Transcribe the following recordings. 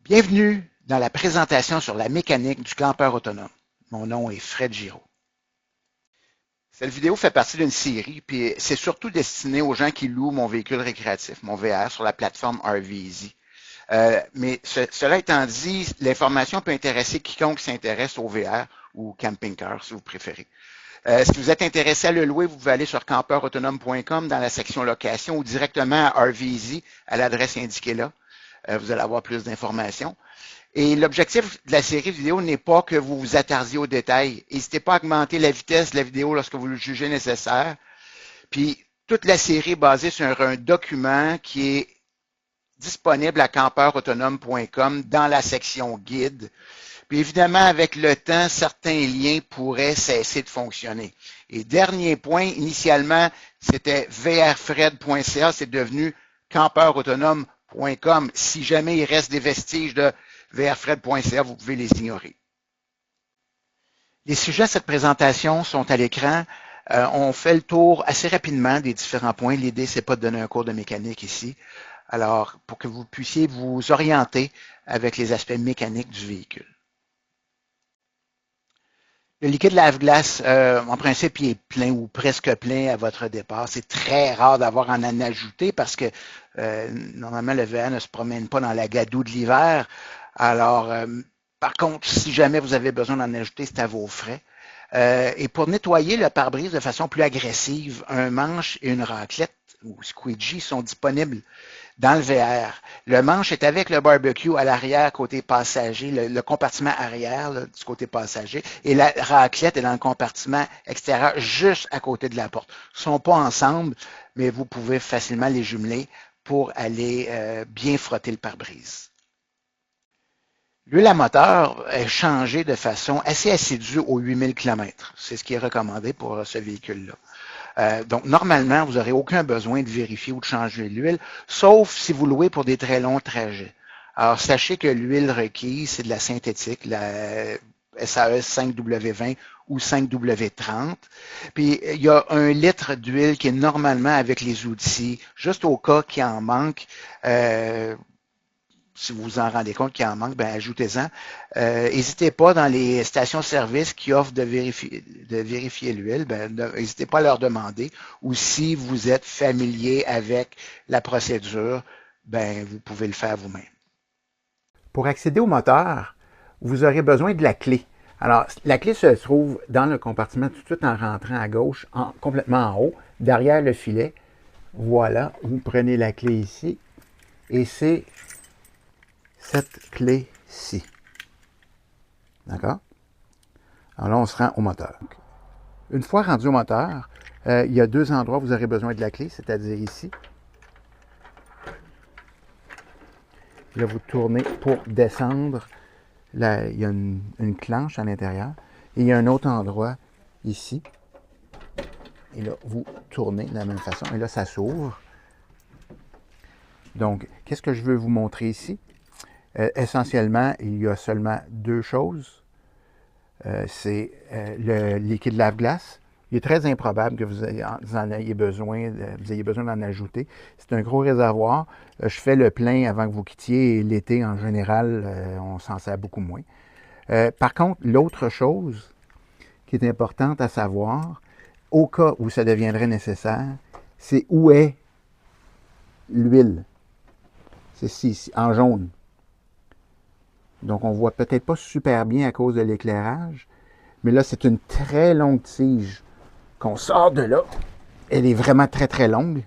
Bienvenue dans la présentation sur la mécanique du campeur autonome. Mon nom est Fred Giraud. Cette vidéo fait partie d'une série, puis c'est surtout destiné aux gens qui louent mon véhicule récréatif, mon VR, sur la plateforme RVeasy. Cela étant dit, l'information peut intéresser quiconque s'intéresse au VR ou camping-car, si vous préférez. Si vous êtes intéressé à le louer, vous pouvez aller sur campeurautonome.com dans la section location ou directement à RVeasy à l'adresse indiquée là. Vous allez avoir plus d'informations. Et l'objectif de la série vidéo n'est pas que vous vous attardiez aux détails. N'hésitez pas à augmenter la vitesse de la vidéo lorsque vous le jugez nécessaire. Puis, toute la série est basée sur un document qui est disponible à campeurautonome.com dans la section guide. Puis évidemment, avec le temps, certains liens pourraient cesser de fonctionner. Et dernier point, initialement, c'était vrfred.ca, c'est devenu campeurautonome.com. Si jamais il reste des vestiges de vrfred.ca, vous pouvez les ignorer. Les sujets de cette présentation sont à l'écran. On fait le tour assez rapidement des différents points. L'idée, c'est pas de donner un cours de mécanique ici. Alors, pour que vous puissiez vous orienter avec les aspects mécaniques du véhicule. Le liquide lave-glace, en principe, il est plein ou presque plein à votre départ. C'est très rare d'avoir en ajouter parce que normalement, le VR ne se promène pas dans la gadoue de l'hiver. Alors, par contre, si jamais vous avez besoin d'en ajouter, c'est à vos frais. Et pour nettoyer le pare-brise de façon plus agressive, un manche et une raclette ou squeegee sont disponibles dans le VR. Le manche est avec le barbecue à l'arrière côté passager, le compartiment arrière là, du côté passager, et la raclette est dans le compartiment extérieur juste à côté de la porte. Ils ne sont pas ensemble, mais vous pouvez facilement les jumeler pour aller bien frotter le pare-brise. L'huile à moteur est changée de façon assez assidue aux 8000 km. C'est ce qui est recommandé pour ce véhicule-là. Donc, normalement, vous n'aurez aucun besoin de vérifier ou de changer l'huile, sauf si vous louez pour des très longs trajets. Alors, sachez que l'huile requise, c'est de la synthétique, la SAS 5W20 ou 5W30. Puis, il y a 1 litre d'huile qui est normalement avec les outils, juste au cas qu'il en manque. Si vous vous en rendez compte qu'il en manque, ben ajoutez-en. N'hésitez pas dans les stations-service qui offrent de vérifier l'huile, n'hésitez pas à leur demander. Ou si vous êtes familier avec la procédure, ben vous pouvez le faire vous-même. Pour accéder au moteur, vous aurez besoin de la clé. Alors, la clé se trouve dans le compartiment tout de suite en rentrant à gauche, complètement en haut, derrière le filet. Voilà, vous prenez la clé ici et c'est cette clé-ci. D'accord? Alors là, on se rend au moteur. Une fois rendu au moteur, il y a 2 endroits où vous aurez besoin de la clé, c'est-à-dire ici. Là, vous tournez pour descendre. Là, il y a une clenche à l'intérieur. Et il y a un autre endroit ici. Et là, vous tournez de la même façon. Et là, ça s'ouvre. Donc, qu'est-ce que je veux vous montrer ici? Essentiellement, il y a seulement 2 choses. C'est le liquide lave-glace. Il est très improbable que vous ayez besoin d'en ajouter. C'est un gros réservoir. Je fais le plein avant que vous quittiez et l'été, en général, on s'en sert beaucoup moins. Par contre, l'autre chose qui est importante à savoir, au cas où ça deviendrait nécessaire, c'est où est l'huile. C'est ici, en jaune. Donc, on ne voit peut-être pas super bien à cause de l'éclairage, mais là, c'est une très longue tige qu'on sort de là. Elle est vraiment très, très longue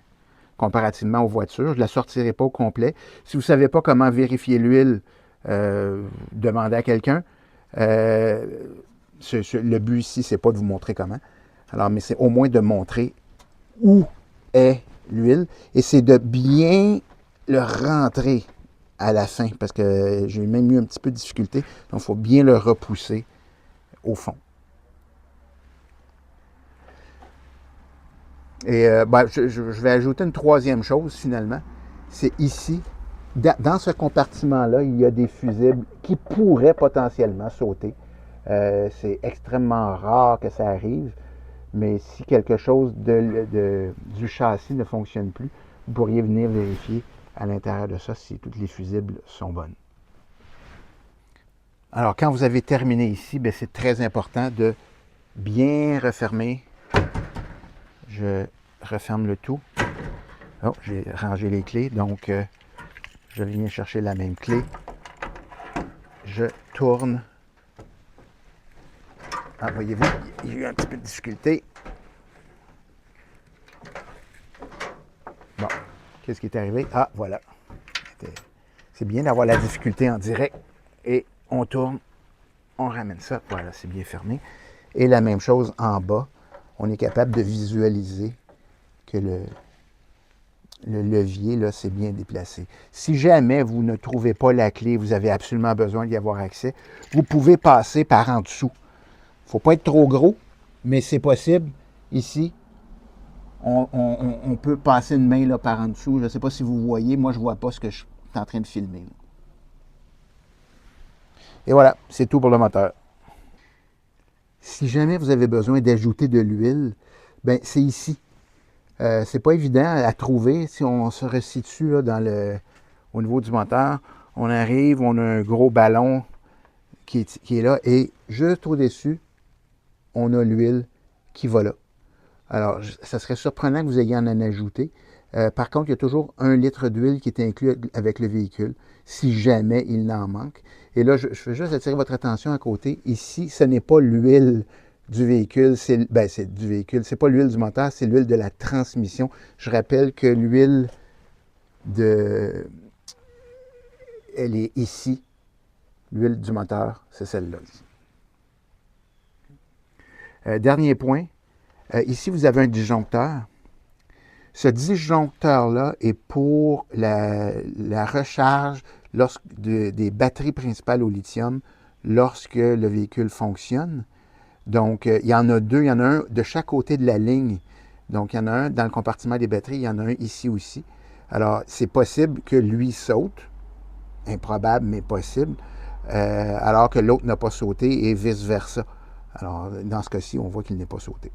comparativement aux voitures. Je ne la sortirai pas au complet. Si vous ne savez pas comment vérifier l'huile, demandez à quelqu'un. Le but ici, c'est pas de vous montrer comment. Alors, mais c'est au moins de montrer où est l'huile et c'est de bien le rentrer à la fin, parce que j'ai même eu un petit peu de difficulté. Donc, il faut bien le repousser au fond. Et je vais ajouter une troisième chose, finalement. C'est ici, dans ce compartiment-là, il y a des fusibles qui pourraient potentiellement sauter. C'est extrêmement rare que ça arrive, mais si quelque chose du châssis ne fonctionne plus, vous pourriez venir vérifier à l'intérieur de ça si toutes les fusibles sont bonnes. Alors, quand vous avez terminé ici, c'est très important de bien refermer. Je referme le tout. Oh, j'ai rangé les clés, donc je viens chercher la même clé. Je tourne. Ah, voyez-vous, il y a eu un petit peu de difficulté. Bon, qu'est-ce qui est arrivé? Ah, voilà. C'est bien d'avoir la difficulté en direct. Et on tourne, on ramène ça. Voilà, c'est bien fermé. Et la même chose en bas. On est capable de visualiser que le levier, là, c'est bien déplacé. Si jamais vous ne trouvez pas la clé, vous avez absolument besoin d'y avoir accès, vous pouvez passer par en dessous. Il ne faut pas être trop gros, mais c'est possible. Ici, on peut passer une main là, par en dessous. Je ne sais pas si vous voyez. Moi, je ne vois pas ce que je suis en train de filmer. Et voilà, c'est tout pour le moteur. Si jamais vous avez besoin d'ajouter de l'huile, c'est ici. C'est pas évident à trouver. Si on se resitue là, au niveau du moteur, on arrive, on a un gros ballon qui est là et juste au-dessus, on a l'huile qui va là. Alors, ça serait surprenant que vous ayez en ajouté. Par contre, il y a toujours 1 litre d'huile qui est inclus avec le véhicule, si jamais il n'en manque. Et là, je veux juste attirer votre attention à côté. Ici, ce n'est pas l'huile du véhicule, c'est du véhicule. C'est pas l'huile du moteur, c'est l'huile de la transmission. Je rappelle que l'huile elle est ici. L'huile du moteur, c'est celle-là. Dernier point. Ici, vous avez un disjoncteur. Ce disjoncteur-là est pour la recharge des batteries principales au lithium lorsque le véhicule fonctionne. Donc, il y en a 2, il y en a un de chaque côté de la ligne. Donc, il y en a un dans le compartiment des batteries, il y en a un ici aussi. Alors, c'est possible que lui saute, improbable mais possible, alors que l'autre n'a pas sauté et vice-versa. Alors, dans ce cas-ci, on voit qu'il n'est pas sauté.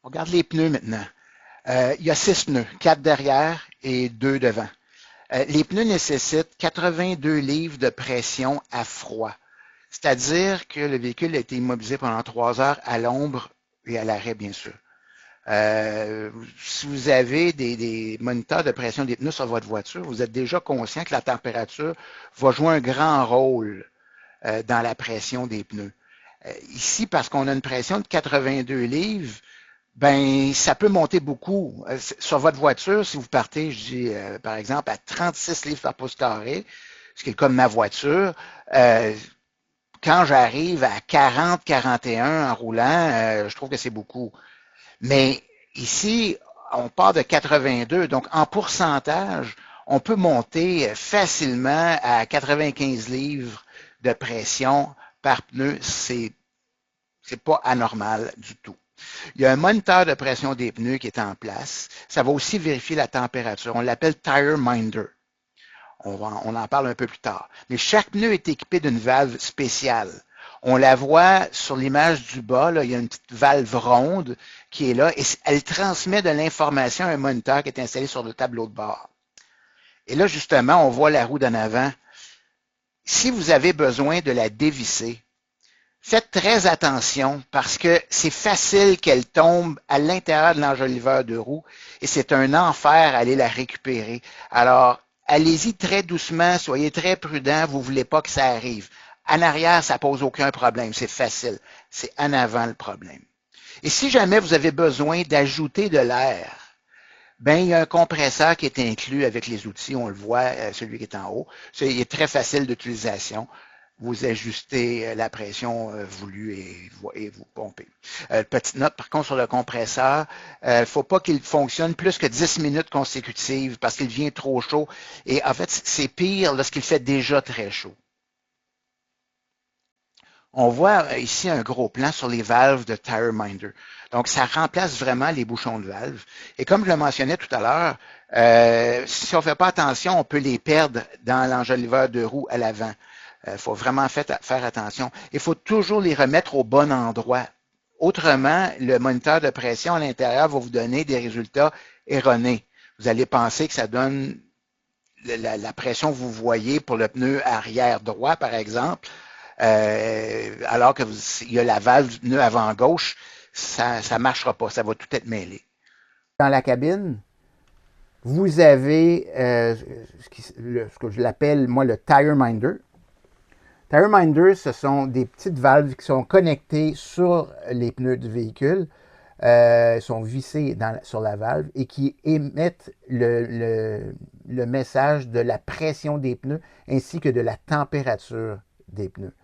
On regarde les pneus maintenant. Il y a 6 pneus, 4 derrière et 2 devant. Les pneus nécessitent 82 livres de pression à froid. C'est-à-dire que le véhicule a été immobilisé pendant 3 heures à l'ombre et à l'arrêt, bien sûr. Si vous avez des moniteurs de pression des pneus sur votre voiture, vous êtes déjà conscient que la température va jouer un grand rôle dans la pression des pneus. Ici, parce qu'on a une pression de 82 livres, ça peut monter beaucoup. Sur votre voiture, si vous partez, je dis, par exemple, à 36 livres par pouce carré, ce qui est le cas de ma voiture, quand j'arrive à 40, 41 en roulant, je trouve que c'est beaucoup. Mais ici, on part de 82, donc en pourcentage, on peut monter facilement à 95 livres de pression par pneu. C'est pas anormal du tout. Il y a un moniteur de pression des pneus qui est en place. Ça va aussi vérifier la température. On l'appelle Tire Minder. On en parle un peu plus tard. Mais chaque pneu est équipé d'une valve spéciale. On la voit sur l'image du bas, là, il y a une petite valve ronde qui est là et elle transmet de l'information à un moniteur qui est installé sur le tableau de bord. Et là, justement, on voit la roue d'en avant. Si vous avez besoin de la dévisser, faites très attention parce que c'est facile qu'elle tombe à l'intérieur de l'enjoliveur de roue et c'est un enfer aller la récupérer. Alors, allez-y très doucement, soyez très prudents, vous ne voulez pas que ça arrive. En arrière, ça ne pose aucun problème, c'est facile. C'est en avant le problème. Et si jamais vous avez besoin d'ajouter de l'air, il y a un compresseur qui est inclus avec les outils, on le voit, celui qui est en haut. Il est très facile d'utilisation. Vous ajustez la pression voulue et vous pompez. Petite note, par contre, sur le compresseur, il ne faut pas qu'il fonctionne plus que 10 minutes consécutives parce qu'il devient trop chaud. Et en fait, c'est pire lorsqu'il fait déjà très chaud. On voit ici un gros plan sur les valves de Tire Minder. Donc, ça remplace vraiment les bouchons de valve. Et comme je le mentionnais tout à l'heure, si on ne fait pas attention, on peut les perdre dans l'enjoliveur de roue à l'avant. Il faut vraiment faire attention. Il faut toujours les remettre au bon endroit. Autrement, le moniteur de pression à l'intérieur va vous donner des résultats erronés. Vous allez penser que ça donne la pression que vous voyez pour le pneu arrière droit, par exemple, alors que il y a la valve du pneu avant gauche, ça ne marchera pas, ça va tout être mêlé. Dans la cabine, vous avez ce que je l'appelle, moi, le Tire Minder. Tire Minder, ce sont des petites valves qui sont connectées sur les pneus du véhicule, sont vissées sur la valve et qui émettent le message de la pression des pneus ainsi que de la température des pneus.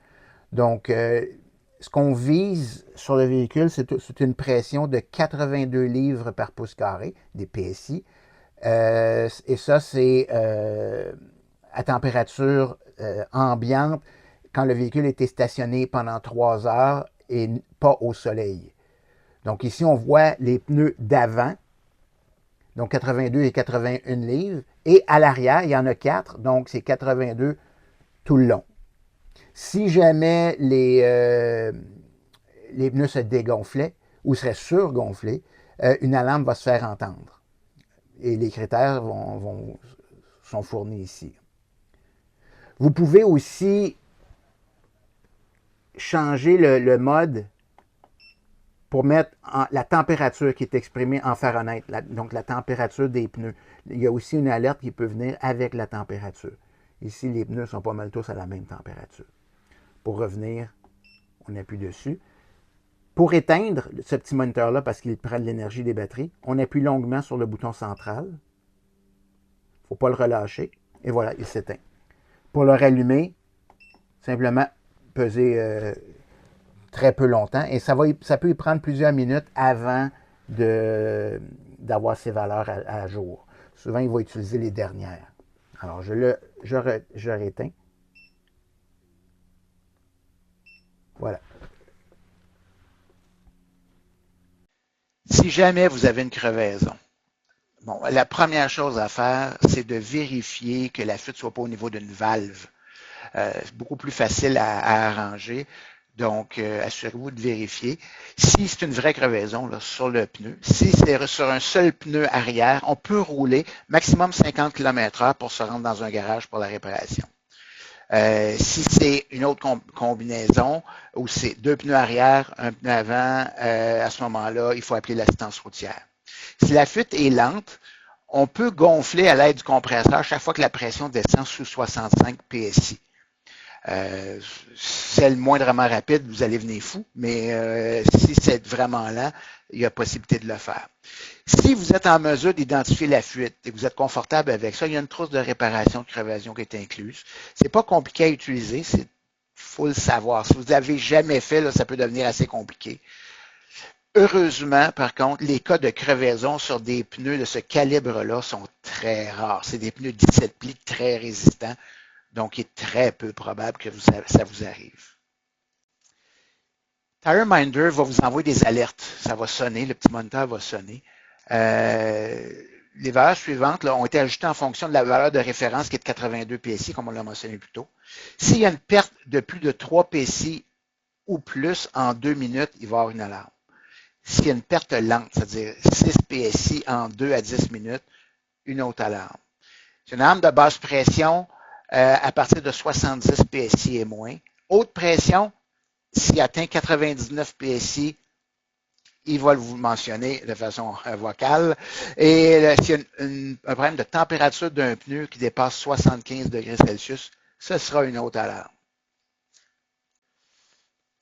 Donc, ce qu'on vise sur le véhicule, c'est une pression de 82 livres par pouce carré, des PSI. Et ça, c'est à température ambiante quand le véhicule était stationné pendant 3 heures et pas au soleil. Donc ici, on voit les pneus d'avant, donc 82 et 81 livres, et à l'arrière, il y en a 4, donc c'est 82 tout le long. Si jamais les pneus se dégonflaient ou seraient surgonflés, une alarme va se faire entendre. Et les critères sont fournis ici. Vous pouvez aussi changer le mode pour mettre la température qui est exprimée en Fahrenheit, donc la température des pneus. Il y a aussi une alerte qui peut venir avec la température. Ici, les pneus sont pas mal tous à la même température. Pour revenir, on appuie dessus. Pour éteindre ce petit moniteur-là, parce qu'il prend de l'énergie des batteries, on appuie longuement sur le bouton central. Il ne faut pas le relâcher. Et voilà, il s'éteint. Pour le rallumer, simplement peser très peu longtemps. Et ça peut y prendre plusieurs minutes avant d'avoir ses valeurs à jour. Souvent, il va utiliser les dernières. Alors, je rééteins. Voilà. Si jamais vous avez une crevaison, bon, la première chose à faire, c'est de vérifier que la fuite ne soit pas au niveau d'une valve. C'est beaucoup plus facile à arranger. Donc, assurez-vous de vérifier. Si c'est une vraie crevaison là, sur le pneu, si c'est sur un seul pneu arrière, on peut rouler maximum 50 km/h pour se rendre dans un garage pour la réparation. Si c'est une autre combinaison où c'est 2 pneus arrière, un pneu avant, à ce moment-là, il faut appeler l'assistance routière. Si la fuite est lente, on peut gonfler à l'aide du compresseur chaque fois que la pression descend sous 65 PSI. C'est le moindrement rapide, vous allez venir fou, mais si c'est vraiment lent, il y a possibilité de le faire. Si vous êtes en mesure d'identifier la fuite et que vous êtes confortable avec ça, il y a une trousse de réparation de crevaison qui est incluse. C'est pas compliqué à utiliser, il faut le savoir. Si vous ne l'avez jamais fait, là, ça peut devenir assez compliqué. Heureusement, par contre, les cas de crevaison sur des pneus de ce calibre-là sont très rares. C'est des pneus 17 plis très résistants. Donc, il est très peu probable que ça vous arrive. Tire Minder va vous envoyer des alertes. Ça va sonner, le petit moniteur va sonner. Les valeurs suivantes là, ont été ajoutées en fonction de la valeur de référence qui est de 82 PSI, comme on l'a mentionné plus tôt. S'il y a une perte de plus de 3 PSI ou plus en 2 minutes, il va y avoir une alarme. S'il y a une perte lente, c'est-à-dire 6 PSI en 2 à 10 minutes, une autre alarme. C'est une alarme de basse pression à partir de 70 PSI et moins. Haute pression, s'il atteint 99 PSI, il va vous le mentionner de façon vocale. Et s'il y a un problème de température d'un pneu qui dépasse 75 degrés Celsius, ce sera une autre alarme.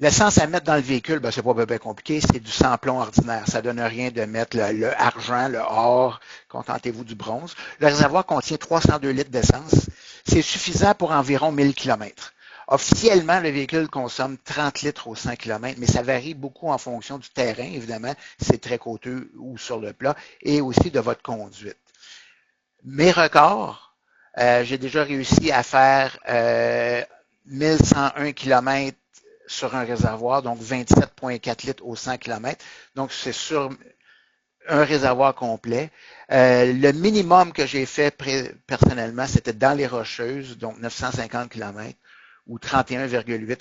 L'essence à mettre dans le véhicule, ben, c'est pas bien compliqué, c'est du sans-plomb ordinaire. Ça donne rien de mettre le argent, le or, contentez-vous du bronze. Le réservoir contient 302 litres d'essence. C'est suffisant pour environ 1000 km. Officiellement, le véhicule consomme 30 litres au 100 km, mais ça varie beaucoup en fonction du terrain, évidemment, si c'est très côteux ou sur le plat, et aussi de votre conduite. Mes records, j'ai déjà réussi à faire 1101 km sur un réservoir, donc 27,4 litres au 100 km. Donc, c'est sur un réservoir complet. Le minimum que j'ai fait personnellement, c'était dans les Rocheuses, donc 950 km ou 31,8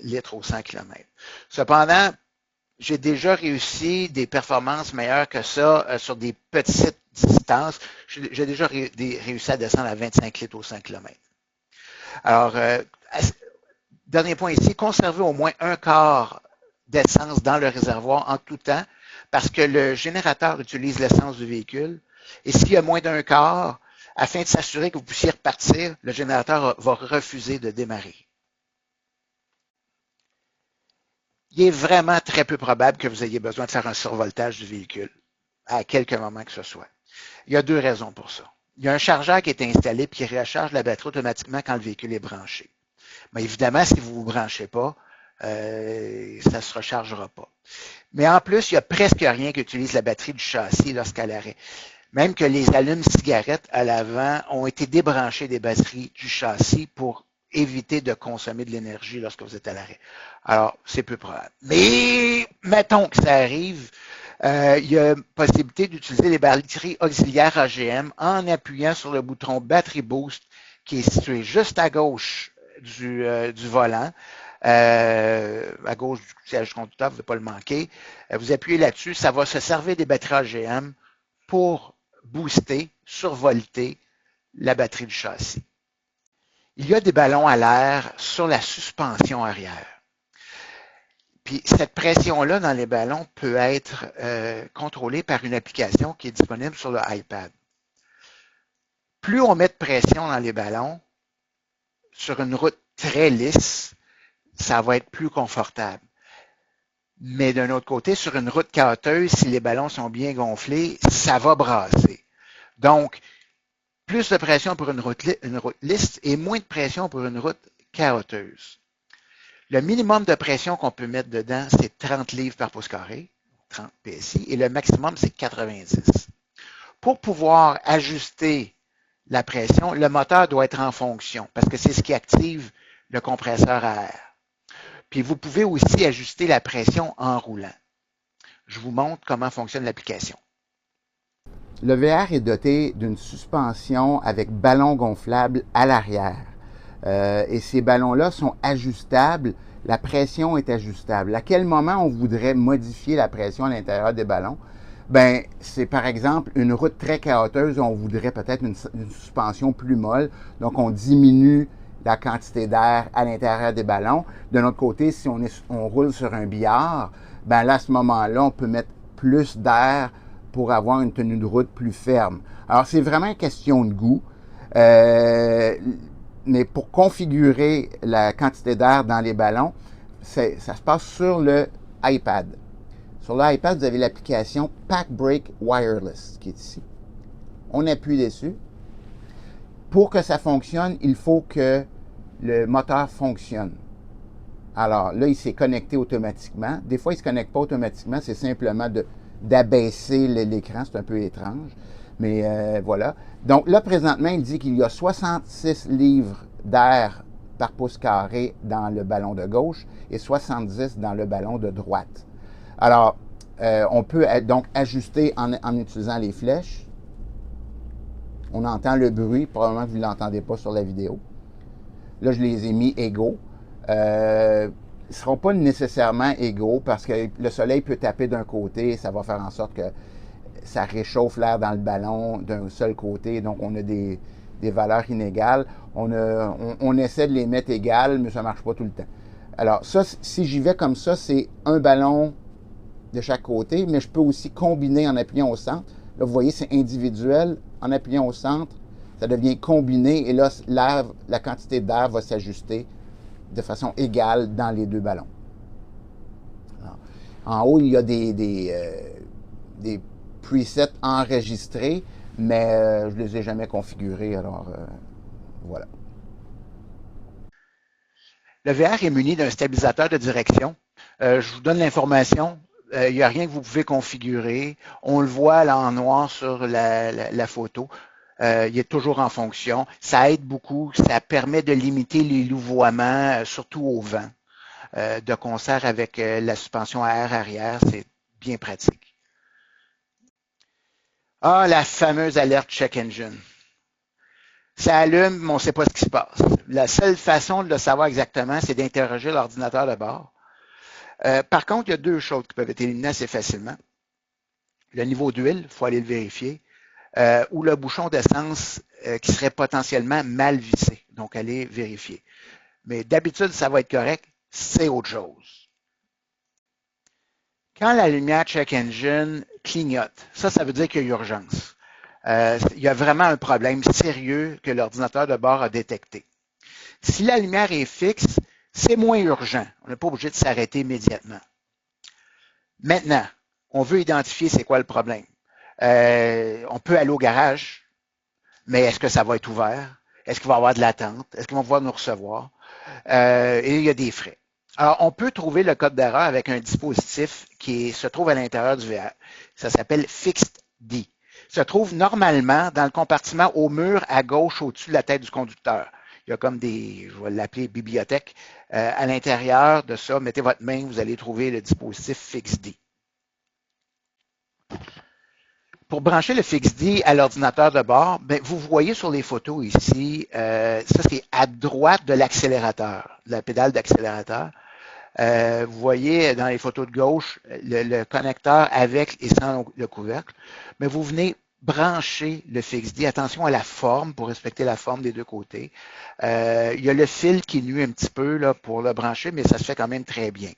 litres au 100 km. Cependant, j'ai déjà réussi des performances meilleures que ça sur des petites distance. J'ai déjà réussi à descendre à 25 litres au 5 km. Alors, dernier point ici, conserver au moins un quart d'essence dans le réservoir en tout temps, parce que le générateur utilise l'essence du véhicule. Et s'il y a moins d'un quart, afin de s'assurer que vous puissiez repartir, le générateur va refuser de démarrer. Il est vraiment très peu probable que vous ayez besoin de faire un survoltage du véhicule, à quelque moment que ce soit. Il y a deux raisons pour ça. Il y a un chargeur qui est installé et qui recharge la batterie automatiquement quand le véhicule est branché. Mais évidemment, si vous ne vous branchez pas, ça ne se rechargera pas. Mais en plus, il n'y a presque rien qui utilise la batterie du châssis lorsqu'à l'arrêt. Même que les allumes-cigarettes à l'avant ont été débranchés des batteries du châssis pour éviter de consommer de l'énergie lorsque vous êtes à l'arrêt. Alors, c'est peu probable. Mais mettons que ça arrive, il y a possibilité d'utiliser les batteries auxiliaires AGM en appuyant sur le bouton Battery Boost qui est situé juste à gauche du volant, à gauche du siège conducteur, vous ne devez pas le manquer. Vous appuyez là-dessus, ça va se servir des batteries AGM pour booster, survolter la batterie du châssis. Il y a des ballons à l'air sur la suspension arrière. Puis cette pression-là dans les ballons peut être contrôlée par une application qui est disponible sur le iPad. Plus on met de pression dans les ballons, sur une route très lisse, ça va être plus confortable. Mais d'un autre côté, sur une route cahoteuse, si les ballons sont bien gonflés, ça va brasser. Donc, plus de pression pour une route lisse et moins de pression pour une route cahoteuse. Le minimum de pression qu'on peut mettre dedans, c'est 30 livres par pouce carré, 30 PSI, et le maximum, c'est 90. Pour pouvoir ajuster la pression, le moteur doit être en fonction, parce que c'est ce qui active le compresseur à air. Puis vous pouvez aussi ajuster la pression en roulant. Je vous montre comment fonctionne l'application. Le VR est doté d'une suspension avec ballon gonflable à l'arrière. Et ces ballons-là sont ajustables. La pression est ajustable. À quel moment on voudrait modifier la pression à l'intérieur des ballons? Ben, c'est par exemple une route très chaoteuse, on voudrait peut-être une suspension plus molle. Donc, on diminue la quantité d'air à l'intérieur des ballons. De notre côté, si on roule sur un billard, ben là, à ce moment-là, on peut mettre plus d'air pour avoir une tenue de route plus ferme. Alors, c'est vraiment une question de goût. Mais pour configurer la quantité d'air dans les ballons, ça se passe sur le iPad. Sur l'iPad, vous avez l'application Pack Brake Wireless qui est ici. On appuie dessus. Pour que ça fonctionne, il faut que le moteur fonctionne. Alors là, il s'est connecté automatiquement. Des fois, il ne se connecte pas automatiquement, c'est simplement d'abaisser l'écran. C'est un peu étrange, mais voilà. Donc là, présentement, il dit qu'il y a 66 livres d'air par pouce carré dans le ballon de gauche et 70 dans le ballon de droite. Alors, on peut donc ajuster en utilisant les flèches. On entend le bruit, probablement que vous ne l'entendez pas sur la vidéo. Là, je les ai mis égaux. Ils ne seront pas nécessairement égaux parce que le soleil peut taper d'un côté et ça va faire en sorte que ça réchauffe l'air dans le ballon d'un seul côté. Donc, on a des valeurs inégales. On essaie de les mettre égales, mais ça ne marche pas tout le temps. Alors, ça, si j'y vais comme ça, c'est un ballon de chaque côté, mais je peux aussi combiner en appuyant au centre. Là, vous voyez, c'est individuel. En appuyant au centre, ça devient combiné et là, la quantité d'air va s'ajuster de façon égale dans les deux ballons. Alors, en haut, il y a des presets enregistrés, mais je ne les ai jamais configurés, alors voilà. Le VR est muni d'un stabilisateur de direction. Je vous donne l'information. Il n'y a rien que vous pouvez configurer. On le voit là en noir sur la photo. Il est toujours en fonction. Ça aide beaucoup. Ça permet de limiter les louvoiements, surtout au vent. De concert avec la suspension à air arrière, c'est bien pratique. Ah, la fameuse alerte check engine. Ça allume, mais on ne sait pas ce qui se passe. La seule façon de le savoir exactement, c'est d'interroger l'ordinateur de bord. Par contre, il y a deux choses qui peuvent être éliminées assez facilement. Le niveau d'huile, il faut aller le vérifier. ou le bouchon d'essence qui serait potentiellement mal vissé. Donc, allez vérifier. Mais d'habitude, ça va être correct. C'est autre chose. Quand la lumière check engine clignote, ça veut dire qu'il y a urgence. Il y a vraiment un problème sérieux que l'ordinateur de bord a détecté. Si la lumière est fixe, c'est moins urgent. On n'est pas obligé de s'arrêter immédiatement. Maintenant, on veut identifier c'est quoi le problème. On peut aller au garage, mais est-ce que ça va être ouvert? Est-ce qu'il va y avoir de l'attente? Est-ce qu'ils vont pouvoir nous recevoir? Et il y a des frais. Alors, on peut trouver le code d'erreur avec un dispositif qui se trouve à l'intérieur du VR. Ça s'appelle FixedD. Se trouve normalement dans le compartiment au mur à gauche au-dessus de la tête du conducteur. Il y a comme des, je vais l'appeler bibliothèque. À l'intérieur de ça, mettez votre main, vous allez trouver le dispositif FixedD. Pour brancher le FixedD à l'ordinateur de bord, ben, vous voyez sur les photos ici, ça c'est à droite de l'accélérateur, de la pédale d'accélérateur. Vous voyez dans les photos de gauche le connecteur avec et sans le couvercle. Mais vous venez brancher le FixedD. Attention à la forme pour respecter la forme des deux côtés. Il y a le fil qui nuit un petit peu là, pour le brancher, mais ça se fait quand même très bien.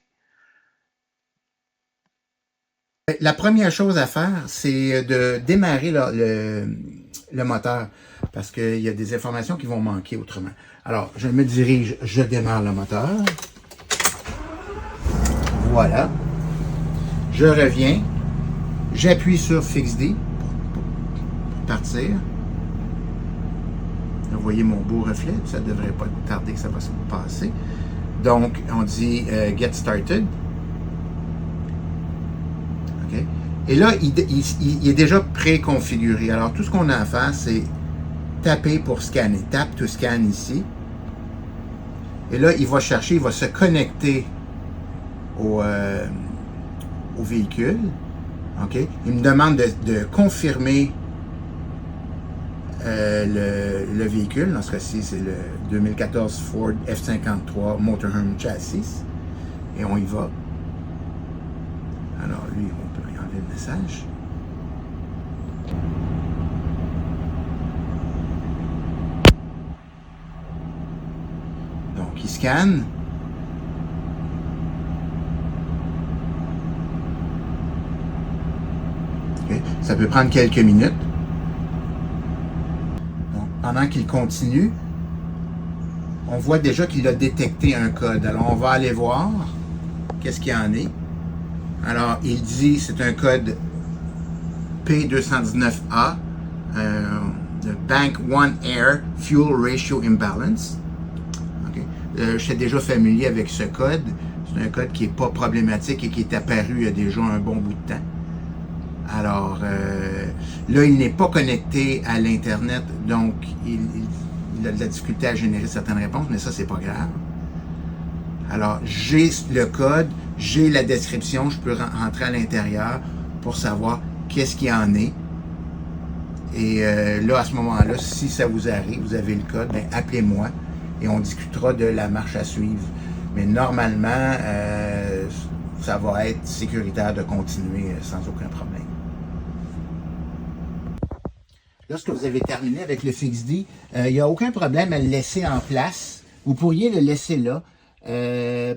La première chose à faire, c'est de démarrer le moteur, parce qu'il y a des informations qui vont manquer autrement. Alors, je me dirige, je démarre le moteur. Voilà. Je reviens. J'appuie sur FixedD pour partir. Vous voyez mon beau reflet. Ça ne devrait pas tarder que ça va se passer. Donc, on dit Get Started. Okay. Et là, il est déjà préconfiguré. Alors, tout ce qu'on a à faire, c'est taper pour scanner. Tap to scan ici. Et là, il va chercher, il va se connecter au véhicule. Okay. Il me demande de confirmer le véhicule. Dans ce cas-ci, c'est le 2014 Ford F53 Motorhome Chassis. Et on y va. Alors, lui, on peut enlever le message. Donc, il scanne. Okay. Ça peut prendre quelques minutes. Donc, pendant qu'il continue, on voit déjà qu'il a détecté un code. Alors, on va aller voir qu'est-ce qu'il y en est. Alors, il dit c'est un code P219A, le Bank One Air Fuel Ratio Imbalance. Okay. Je suis déjà familier avec ce code. C'est un code qui n'est pas problématique et qui est apparu il y a déjà un bon bout de temps. Alors, là, il n'est pas connecté à l'Internet, donc il a de la difficulté à générer certaines réponses, mais ça, c'est pas grave. Alors, j'ai le code, j'ai la description, je peux rentrer à l'intérieur pour savoir qu'est-ce qu'il y en est. Et là, à ce moment-là, si ça vous arrive, vous avez le code, bien, appelez-moi et on discutera de la marche à suivre. Mais normalement, ça va être sécuritaire de continuer sans aucun problème. Lorsque vous avez terminé avec le FixedD, il n'y a aucun problème à le laisser en place. Vous pourriez le laisser là.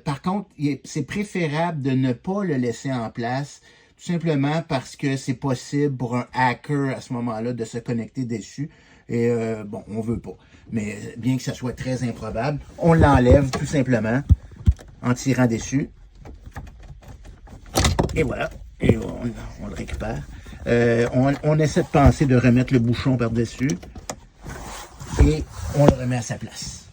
Par contre, c'est préférable de ne pas le laisser en place, tout simplement parce que c'est possible pour un hacker à ce moment-là de se connecter dessus. Et bon, on veut pas. Mais bien que ça soit très improbable, on l'enlève tout simplement en tirant dessus. Et voilà. Et on le récupère. On essaie de penser de remettre le bouchon par-dessus. Et on le remet à sa place.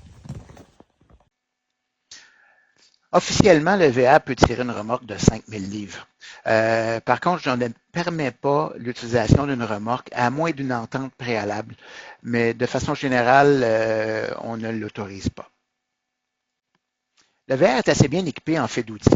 Officiellement, le VA peut tirer une remorque de 5000 livres. Par contre, je ne permets pas l'utilisation d'une remorque à moins d'une entente préalable, mais de façon générale, on ne l'autorise pas. Le VR est assez bien équipé en fait d'outils.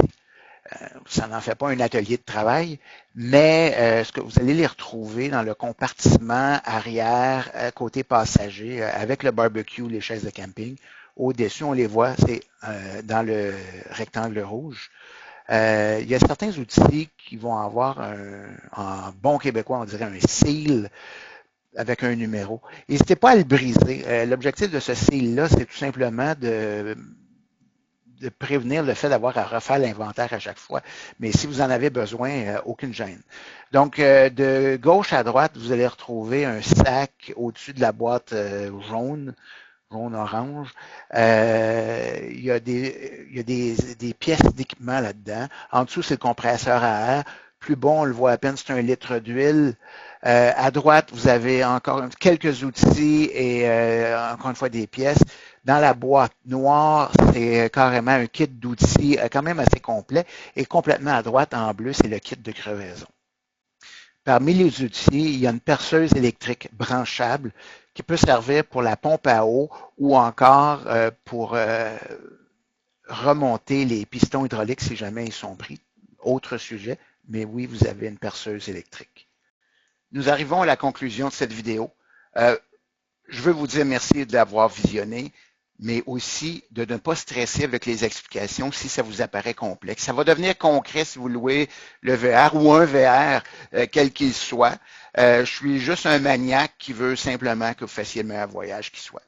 Ça n'en fait pas un atelier de travail, mais ce que vous allez les retrouver dans le compartiment arrière, côté passager, avec le barbecue, les chaises de camping. Au-dessus, on les voit, c'est dans le rectangle rouge. Il y a certains outils qui vont avoir, en bon québécois, on dirait un seal avec un numéro. N'hésitez pas à le briser. L'objectif de ce seal-là, c'est tout simplement de prévenir le fait d'avoir à refaire l'inventaire à chaque fois. Mais si vous en avez besoin, aucune gêne. Donc, de gauche à droite, vous allez retrouver un sac au-dessus de la boîte jaune orange. Il y a des pièces d'équipement là-dedans. En dessous, c'est le compresseur à air. Plus bon, on le voit à peine, c'est 1 litre d'huile. À droite, vous avez encore quelques outils et encore une fois des pièces. Dans la boîte noire, c'est carrément un kit d'outils quand même assez complet. Et complètement à droite, en bleu, c'est le kit de crevaison. Parmi les outils, il y a une perceuse électrique branchable qui peut servir pour la pompe à eau ou encore pour remonter les pistons hydrauliques si jamais ils sont pris. Autre sujet, mais oui, vous avez une perceuse électrique. Nous arrivons à la conclusion de cette vidéo. Je veux vous dire merci de l'avoir visionné, mais aussi de ne pas stresser avec les explications si ça vous apparaît complexe. Ça va devenir concret si vous louez le VR ou un VR, quel qu'il soit. Je suis juste un maniaque qui veut simplement que vous fassiez le meilleur voyage qui soit.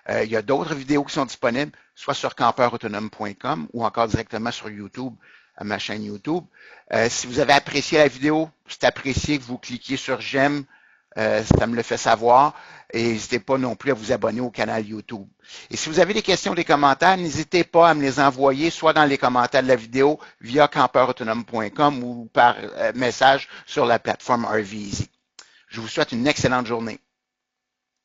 Il y a d'autres vidéos qui sont disponibles, soit sur campeurautonome.com ou encore directement sur YouTube, à ma chaîne YouTube. Si vous avez apprécié la vidéo, c'est apprécié que vous cliquiez sur j'aime, ça me le fait savoir. Et n'hésitez pas non plus à vous abonner au canal YouTube. Et si vous avez des questions, des commentaires, n'hésitez pas à me les envoyer soit dans les commentaires de la vidéo via campeurautonome.com ou par message sur la plateforme RVeasy. Je vous souhaite une excellente journée.